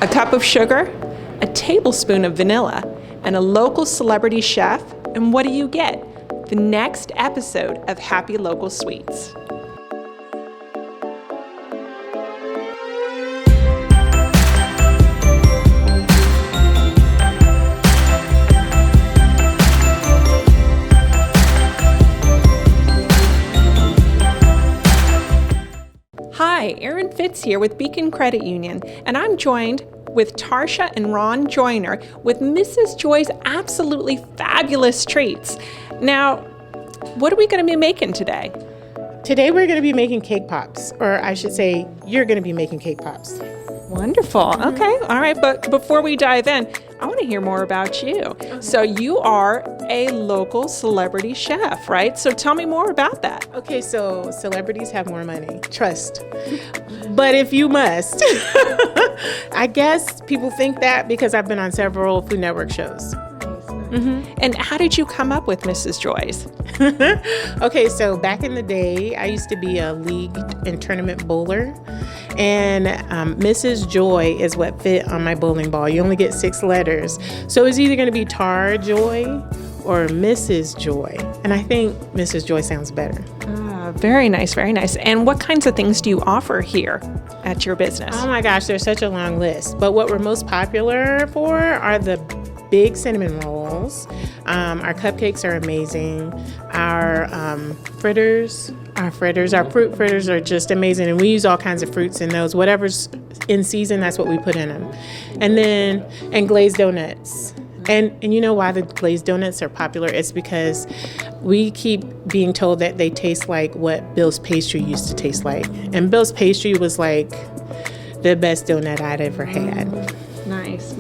a cup of sugar, a tablespoon of vanilla, and a local celebrity chef, and what do you get? The next episode of Happy Local Sweets. Hi, Erin Fitts here with Beacon Credit Union, and I'm joined with Tarsha and Ron Joyner with Mrs Joy's absolutely fabulous treats. Now, what are we going to be making today? Today we're going to be making cake pops, or I should say, you're going to be making cake pops. Wonderful. Okay. All right. But before we dive in, I want to hear more about you. So you are a local celebrity chef, right? So tell me more about that. Okay, so celebrities have more money. Trust. But if you must, I guess people think that because I've been on several Food Network shows. Mm-hmm. And how did you come up with Mrs Joy's? Okay, so back in the day, I used to be a league and tournament bowler, and Mrs Joy is what fit on my bowling ball. You only get 6 letters, so it's either going to be Tar Joy or Mrs Joy, and I think Mrs Joy sounds better. Very nice, very nice. And what kinds of things do you offer here at your business? Oh my gosh, there's such a long list, but what we're most popular for are the big cinnamon rolls. Our cupcakes are amazing. Our our fruit fritters are just amazing. And we use all kinds of fruits in those. Whatever's in season, that's what we put in them. And glazed donuts. And you know why the glazed donuts are popular? It's because we keep being told that they taste like what Bill's Pastry used to taste like. And Bill's Pastry was like the best donut I'd ever had. Nice.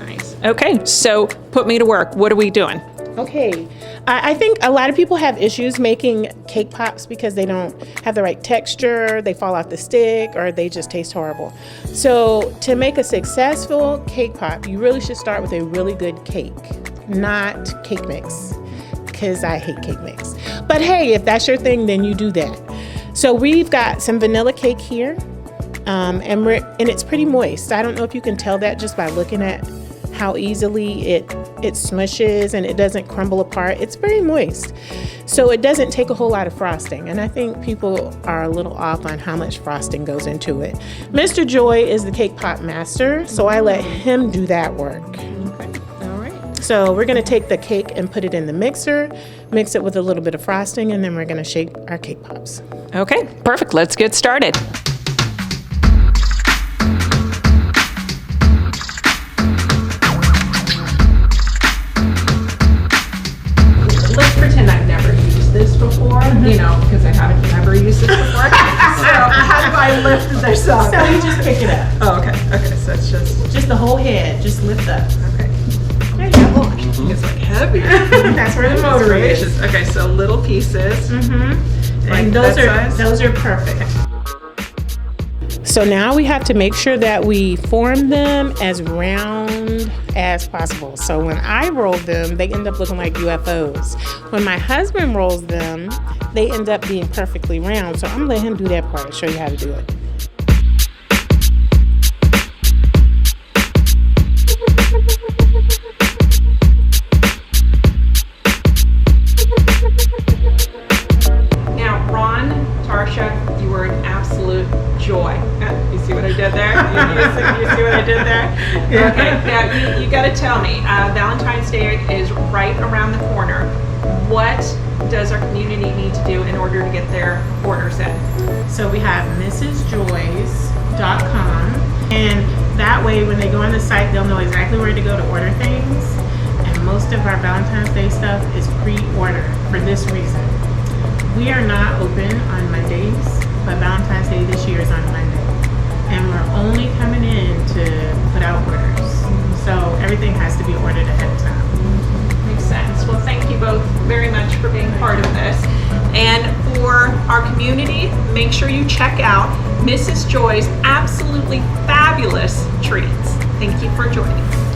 Okay, so put me to work. What are we doing? Okay, I think a lot of people have issues making cake pops because they don't have the right texture, they fall off the stick, or they just taste horrible. So to make a successful cake pop, you really should start with a really good cake, not cake mix, because I hate cake mix. But hey, if that's your thing, then you do that. So we've got some vanilla cake here, and it's pretty moist. I don't know if you can tell that just by looking at how easily it smushes and it doesn't crumble apart. It's very moist. So it doesn't take a whole lot of frosting. And I think people are a little off on how much frosting goes into it. Mr. Joy is the cake pop master, so I let him do that work. Okay. All right. So we're going to take the cake and put it in the mixer, mix it with a little bit of frosting, and then we're going to shake our cake pops. Okay, perfect. Let's get started. Before, because I haven't ever used it before. So how do I lift this up? So you just pick it up. Oh, okay. So it's just the whole head. Just lift up. Okay. There you go. Mm-hmm. It's like heavy. That's where the motor is. Okay, so little pieces. Mm-hmm. Like and those are perfect. So now we have to make sure that we form them as round as possible. So when I roll them, they end up looking like UFOs. When my husband rolls them, they end up being perfectly round. So I'm gonna let him do that part and show you how to do it. Now, Ron, Tarsha, you were an absolute joy. You see what I did there? You see what I did there? Okay, now you got to tell me, Valentine's Day is right around the corner. What does our community need to do in order to get their orders in? So we have mrsjoys.com, and that way when they go on the site, they'll know exactly where to go to order things. And most of our Valentine's Day stuff is pre-order for this reason. We are not open on Mondays, but Valentine's Day this year is on Monday. And we're only coming in to put out orders. So everything has to be ordered ahead of time. Makes sense. Well, thank you both very much for being part of this. And for our community, make sure you check out Mrs Joy's absolutely fabulous treats. Thank you for joining us.